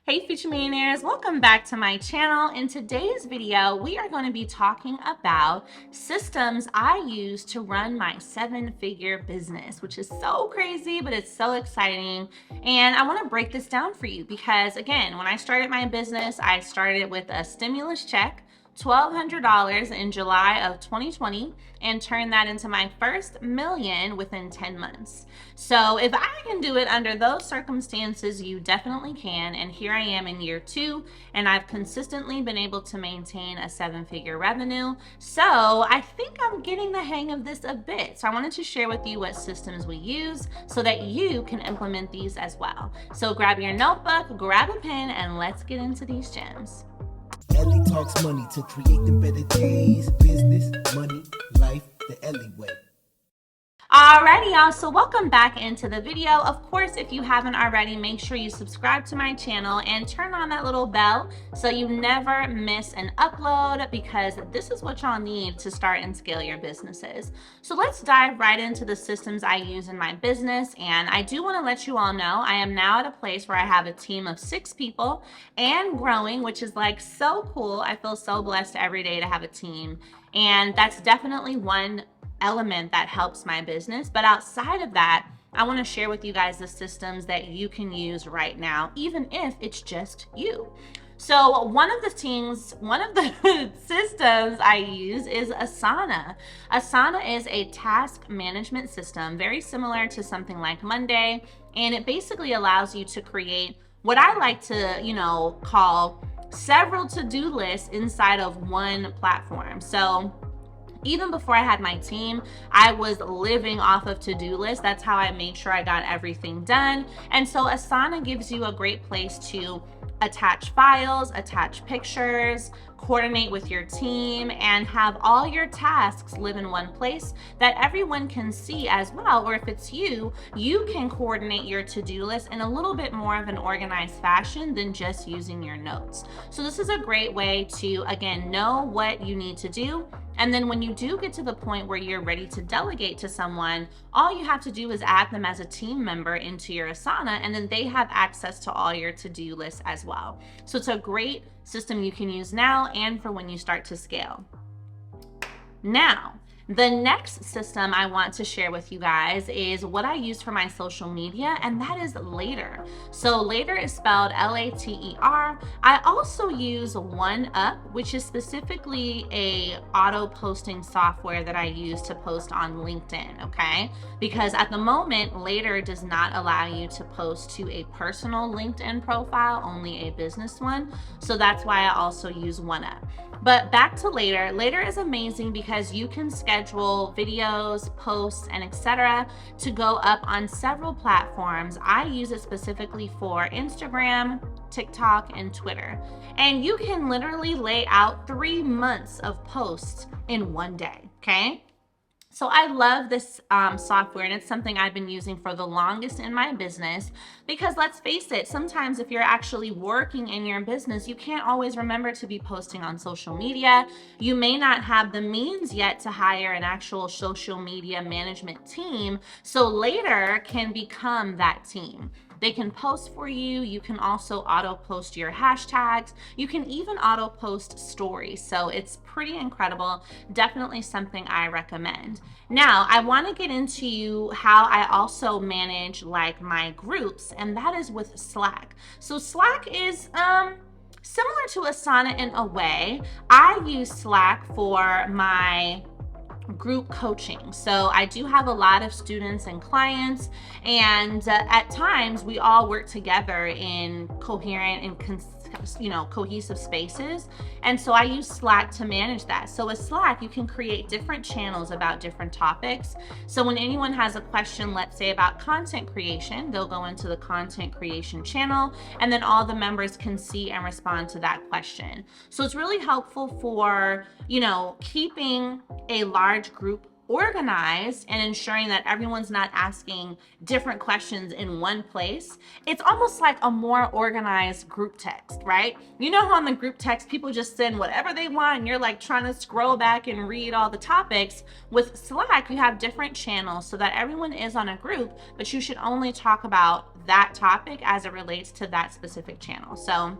Hey future millionaires, welcome back to my channel. In today's video, we are going to be talking about systems I use to run my 7-figure business, which is so crazy, but it's so exciting. And I want to break this down for you because again, when I started my business, I started with a stimulus check, $1,200 in July of 2020, and turned that into my first million within 10 months. So if I can do it under those circumstances, you definitely can. And here I am in year 2, and I've consistently been able to maintain a 7-figure revenue. So I think I'm getting the hang of this a bit. So I wanted to share with you what systems we use so that you can implement these as well. So grab your notebook, grab a pen, and let's get into these gems. Ellie talks money to create the better days. Business, money, life, the Ellie way. Alrighty, y'all, so welcome back into the video. Of course, if you haven't already, make sure you subscribe to my channel and turn on that little bell so you never miss an upload, because this is what y'all need to start and scale your businesses. So let's dive right into the systems I use in my business. And I do want to let you all know I am now at a place where I have a team of 6 people and growing, which is like so cool. I feel so blessed every day to have a team. And that's definitely one element that helps my business. But outside of that, I want to share with you guys the systems that you can use right now, even if it's just you. So one of the systems I use is Asana. Asana is a task management system, very similar to something like Monday, and it basically allows you to create what I like to, call several to-do lists inside of one platform. So even before I had my team, I was living off of to-do lists. That's how I made sure I got everything done. And so Asana gives you a great place to attach files, attach pictures, coordinate with your team, and have all your tasks live in one place that everyone can see as well. Or if it's you can coordinate your to-do list in a little bit more of an organized fashion than just using your notes. So this is a great way to, again, know what you need to do. And then when you do get to the point where you're ready to delegate to someone, all you have to do is add them as a team member into your Asana, and then they have access to all your to-do lists as well. So it's a great system you can use now and for when you start to scale. Now, the next system I want to share with you guys is what I use for my social media, and that is Later. So Later is spelled Later. I also use OneUp, which is specifically a auto posting software that I use to post on LinkedIn, okay? Because at the moment, Later does not allow you to post to a personal LinkedIn profile, only a business one. So that's why I also use OneUp. But back to Later. Later is amazing because you can schedule videos, posts, and etc. to go up on several platforms. I use it specifically for Instagram, TikTok, and Twitter. And you can literally lay out 3 months of posts in one day, okay? So I love this software, and it's something I've been using for the longest in my business because let's face it, sometimes if you're actually working in your business, you can't always remember to be posting on social media. You may not have the means yet to hire an actual social media management team, so Later can become that team. They can post for you. You can also auto post your hashtags. You can even auto post stories. So it's pretty incredible. Definitely something I recommend. Now, I want to get into how I also manage like my groups, and that is with Slack. So Slack is similar to Asana in a way. I use Slack for my group coaching. So I do have a lot of students and clients, and at times we all work together in coherent and cohesive spaces. And so I use Slack to manage that. So with Slack, you can create different channels about different topics. So when anyone has a question, let's say about content creation, they'll go into the content creation channel, and then all the members can see and respond to that question. So it's really helpful for, keeping a large group organized and ensuring that everyone's not asking different questions in one place, it's almost like a more organized group text, right? You know how on the group text, people just send whatever they want and you're like trying to scroll back and read all the topics. With Slack, you have different channels so that everyone is on a group, but you should only talk about that topic as it relates to that specific channel. So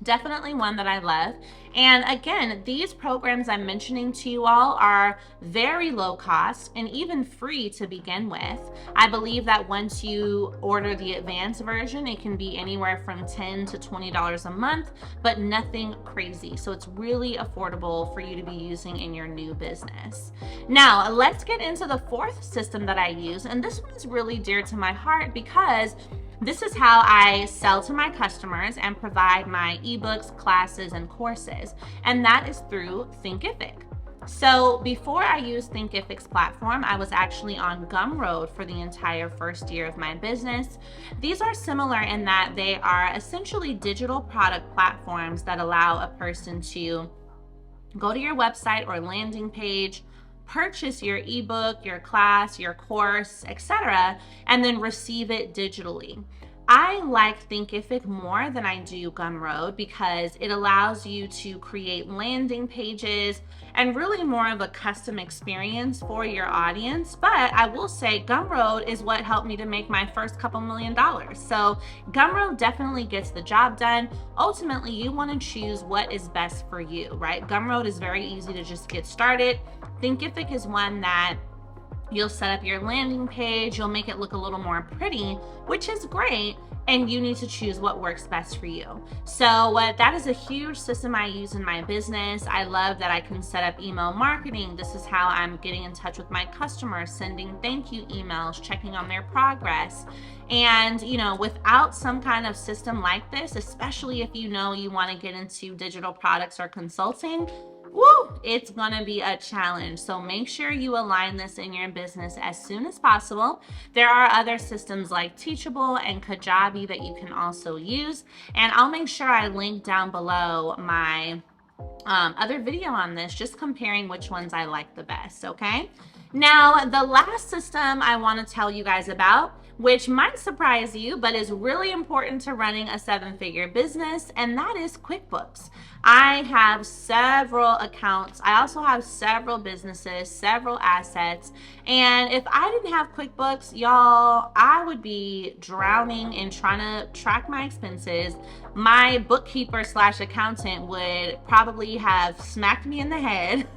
definitely one that I love. And again, these programs I'm mentioning to you all are very low cost and even free to begin with. I believe that once you order the advanced version, it can be anywhere from $10 to $20 a month, but nothing crazy. So it's really affordable for you to be using in your new business. Now, let's get into the fourth system that I use. And this one is really dear to my heart because this is how I sell to my customers and provide my ebooks, classes, and courses, and that is through Thinkific. So before I used Thinkific's platform, I was actually on Gumroad for the entire first year of my business. These are similar in that they are essentially digital product platforms that allow a person to go to your website or landing page, purchase your ebook, your class, your course, etc., and then receive it digitally. I like Thinkific more than I do Gumroad because it allows you to create landing pages and really more of a custom experience for your audience. But I will say Gumroad is what helped me to make my first couple $1,000,000. So Gumroad definitely gets the job done. Ultimately, you want to choose what is best for you, right? Gumroad is very easy to just get started. Thinkific is one that you'll set up your landing page, you'll make it look a little more pretty, which is great, and you need to choose what works best for you. So that is a huge system I use in my business. I love that I can set up email marketing. This is how I'm getting in touch with my customers, sending thank you emails, checking on their progress. And, without some kind of system like this, especially if you want to get into digital products or consulting, it's gonna be a challenge. So make sure you align this in your business as soon as possible. There are other systems like Teachable and Kajabi that you can also use. And I'll make sure I link down below my other video on this, just comparing which ones I like the best, okay? Now, the last system I want to tell you guys about, which might surprise you, but is really important to running a 7-figure business, and that is Quickbooks. I have several accounts. I also have several businesses, several assets, and if I didn't have Quickbooks, y'all, I would be drowning in trying to track my expenses. My bookkeeper / accountant would probably have smacked me in the head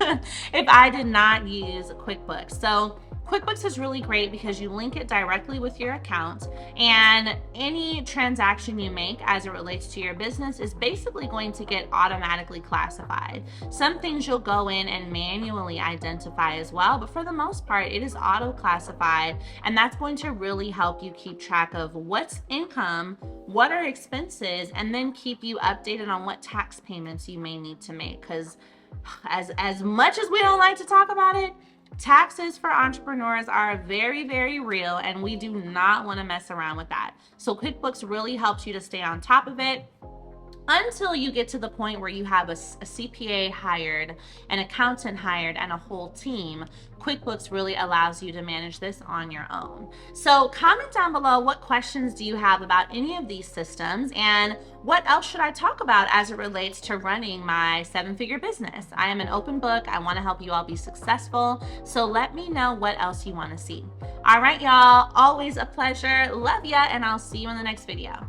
if I did not use Quickbooks. So Quickbooks is really great because you link it directly with your account, and any transaction you make as it relates to your business is basically going to get automatically classified. Some things you'll go in and manually identify as well, but for the most part, it is auto-classified, and that's going to really help you keep track of what's income, what are expenses, and then keep you updated on what tax payments you may need to make. Because as much as we don't like to talk about it, taxes for entrepreneurs are very, very real, and we do not want to mess around with that. So QuickBooks really helps you to stay on top of it until you get to the point where you have a CPA hired, an accountant hired, and a whole team. QuickBooks really allows you to manage this on your own. So comment down below, what questions do you have about any of these systems, and what else should I talk about as it relates to running my 7-figure business? I am an open book. I want to help you all be successful. So let me know what else you want to see. All right, y'all, always a pleasure. Love ya, and I'll see you in the next video.